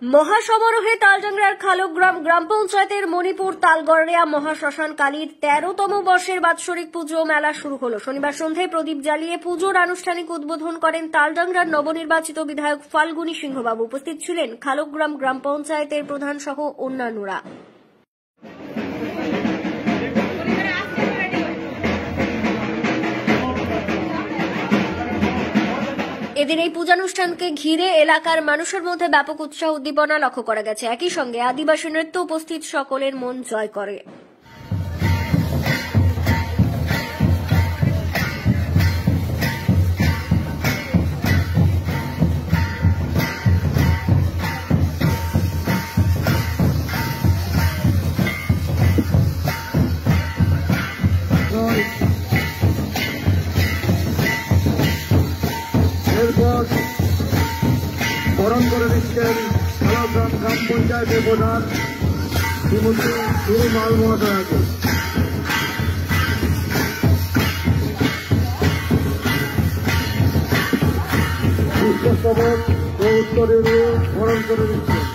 মহাসমারোহে তালডাংরার খালগ্রাম গ্রাম পঞ্চায়েতের মণিপুর তালগড়িয়া মহাশ্মশান কালীর 13তম বর্ষের বাৎসরিক পুজো মেলা শুরু হলো। শনিবার সন্ধ্যায় প্রদীপ জ্বালিয়ে পুজোর আনুষ্ঠানিক উদ্বোধন করেন তালডাংরার নবনির্বাচিত বিধায়ক ফাল্গুনী সিংহবাবু। উপস্থিত ছিলেন খালগ্রাম গ্রাম পঞ্চায়েতের প্রধান সহ অন্যান্যরা। এদিন এই পূজানুষ্ঠানকে ঘিরে এলাকার মানুষের মধ্যে ব্যাপক উৎসাহ উদ্দীপনা লক্ষ্য করা গেছে। একই সঙ্গে আদিবাসী নৃত্য উপস্থিত সকলের মন জয় করে। এরপর বরণ করে দিচ্ছেন খালগ্রাম গ্রাম পঞ্চায়েতের প্রধান শ্রীমতী সুরমাল মহাশয়াকে। পুষ্পস্তবক ও উত্তরে বরণ করে দিচ্ছেন।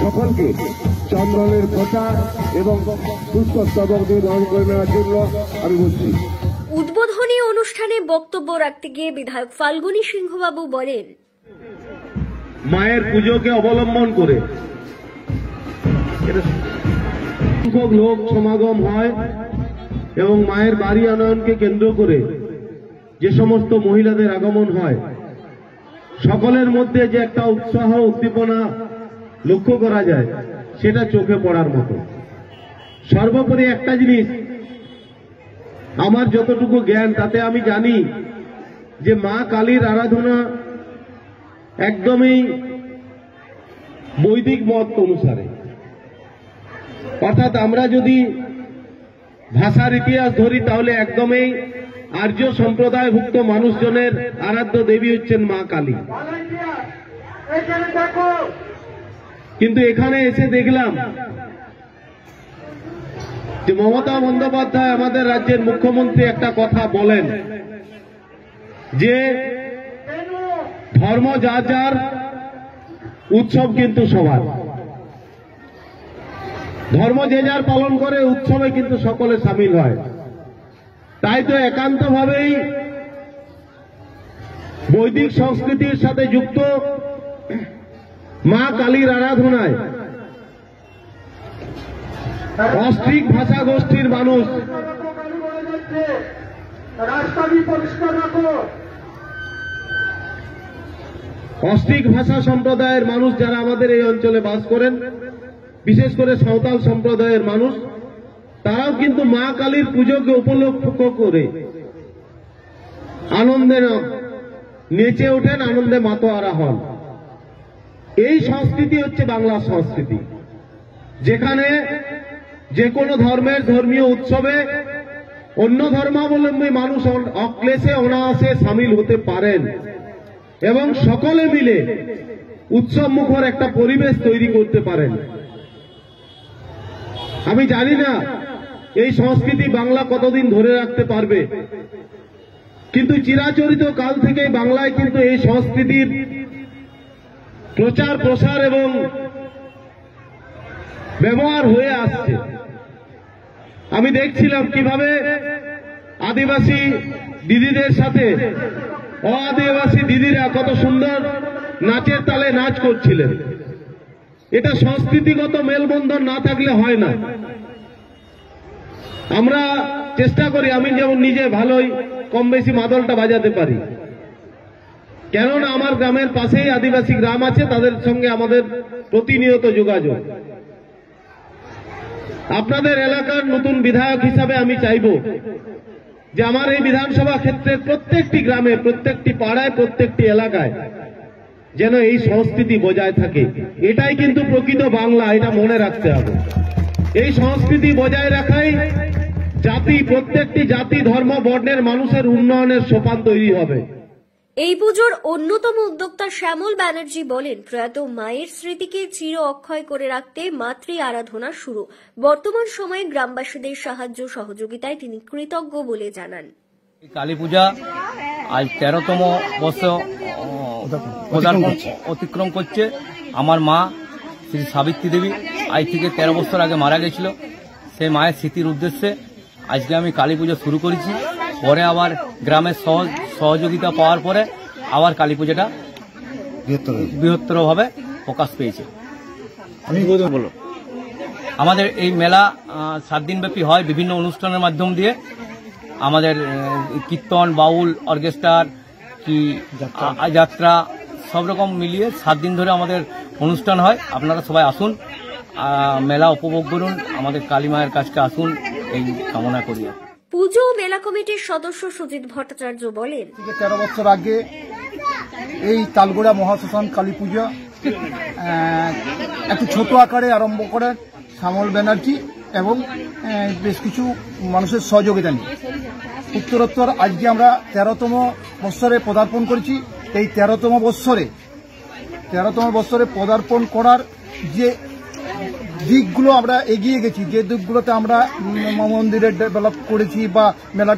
সকলকে চন্দনের প্রচার এবং পুষ্পস্তবক দিয়ে গ্রহণ করে নেওয়ার জন্য আমি বলছি। উদ্বোধনী অনুষ্ঠানে বক্তব্য রাখতে গিয়ে বিধায়ক ফাল্গুনী সিংহবাবু বলেন, মায়ের পুজোকে অবলম্বন করে সংখ্যক লোক সমাগম হয় এবং মায়ের বাড়ি আনয়নকে কেন্দ্র করে যে সমস্ত মহিলাদের আগমন হয়, সকলের মধ্যে যে একটা উৎসাহ উদ্দীপনা লক্ষ্য করা যায় সেটা চোখে পড়ার মতো। সর্বোপরি একটা জিনিস, আমার যতটুকু জ্ঞান তাতে আমি জানি যে মা কালীর আরাধনা একদমই বৈদিক মত অনুসারে, অর্থাৎ আমরা যদি ভাষার ইতিহাস ধরি তাহলে একদমই আর্য সম্প্রদায়ভুক্ত মানুষজনের আরাধ্য দেবী হচ্ছেন মা কালী। কিন্তু এখানে এসে দেখলাম যে মমতা বন্দ্যোপাধ্যায় আমাদের রাজ্যের মুখ্যমন্ত্রী একটা কথা বলেন যে ধর্ম যার যার, উৎসব কিন্তু সবার। ধর্ম যে যার পালন করে, উৎসবে কিন্তু সকলে সামিল হয়। তাই তো একান্তভাবেই বৈদিক সংস্কৃতির সাথে যুক্ত মা কালীর আরাধনায় অস্ট্রিক ভাষা গোষ্ঠীর মানুষ, অস্ট্রিক ভাষা সম্প্রদায়ের মানুষ যারা আমাদের এই অঞ্চলে বাস করেন, বিশেষ করে সাঁওতাল সম্প্রদায়ের মানুষ, তারাও কিন্তু মা কালীর পুজোকে উপলক্ষ করে আনন্দে নেচে ওঠেন, আনন্দে মাতোয়ারা হন। এই সংস্কৃতি হচ্ছে বাংলার সংস্কৃতি, যেখানে যে কোনো ধর্মের ধর্মীয় উৎসবে অন্য ধর্মাবলম্বী মানুষ অক্লেশে অনায়াসে সামিল হতে পারেন এবং সকলে মিলে উৎসব মুখর একটা পরিবেশ তৈরি করতে পারেন। আমি জানি না এই সংস্কৃতি বাংলা কতদিন ধরে রাখতে পারবে, কিন্তু চিরাচরিত কাল থেকেই বাংলায় কিন্তু এই সংস্কৃতির প্রচার প্রসার এবং ব্যবহার হয়ে আসছে। আমি দেখছিলাম কিভাবে আদিবাসী দিদিদের সাথে অআদিবাসী দিদিরা কত সুন্দর নাচের তালে নাচ করছিলেন। এটা সংস্কৃতিগত মেলবন্ধন না থাকলে হয় না। আমরা চেষ্টা করি, আমি যেমন নিজে ভালোই কম বেশি মাদলটা বাজাতে পারি, কেননা আমার গ্রামের পাশেই আদিবাসী গ্রাম আছে, তাদের সঙ্গে আমাদের প্রতিনিয়ত যোগাযোগ। আপনাদের এলাকার নতুন বিধায়ক হিসাবে আমি চাইব যে আমার এই বিধানসভা ক্ষেত্রের প্রত্যেকটি গ্রামে, প্রত্যেকটি পাড়ায়, প্রত্যেকটি এলাকায় যেন এই সংস্কৃতি বজায় থাকে। এটাই কিন্তু প্রকৃত বাংলা, এটা মনে রাখতে হবে। এই সংস্কৃতি বজায় রাখাই প্রত্যেকটি জাতি, ধর্ম, বর্ণের মানুষের উন্নয়নের সোপান তৈরি হবে। এই পুজোর অন্যতম উদ্যোক্তা শ্যামল ব্যানার্জি বলেন, প্রয়াত মায়ের স্মৃতিকে চির অক্ষয় করে রাখতে মাতৃ আরাধনা শুরু। বর্তমান সময়ে গ্রামবাসীদের সাহায্য সহযোগিতায় তিনি কৃতজ্ঞ বলে জানান। কালী পূজা আজ 13তম বর্ষ অতিক্রম করছে। আমার মা শ্রী সাবিত্রী দেবী আজ থেকে 13 বছর আগে মারা গেছিল। সেই মায়ের স্মৃতির উদ্দেশ্যে আজকে আমি কালী পুজো শুরু করেছি। পরে আবার গ্রামের সহযোগিতা পাওয়ার পরে আবার কালী পূজাটা বৃহত্তরভাবে প্রকাশ পেয়েছে। আমাদের এই মেলা 7 দিনব্যাপী হয় বিভিন্ন অনুষ্ঠানের মাধ্যম দিয়ে। আমাদের কীর্তন, বাউল, অর্কেস্ট্রার কি যাত্রা সব রকম মিলিয়ে 7 দিন ধরে আমাদের অনুষ্ঠান হয়। আপনারা সবাই আসুন, মেলা উপভোগ করুন, আমাদের কালী মায়ের কাছকে আসুন, এই কামনা করি। পুজো মেলা কমিটির সদস্য সুজিত ভট্টাচার্য বলেন, 13 বছর আগে এই তালগোড়া মহাশ্মশান কালী পূজা একটু ছোট আকারে আরম্ভ করেন শ্যামল ব্যানার্জি এবং বেশ কিছু মানুষের সহযোগিতা নিয়ে। উত্তরোত্তর আজকে আমরা 13তম বৎসরে পদার্পণ করেছি। এই 13তম বৎসরে পদার্পণ করার যে দিকগুলো আমরা এগিয়ে গেছি, যে দিকগুলোতে আমরা মন্দিরে ডেভেলপ করেছি বা মেলাটা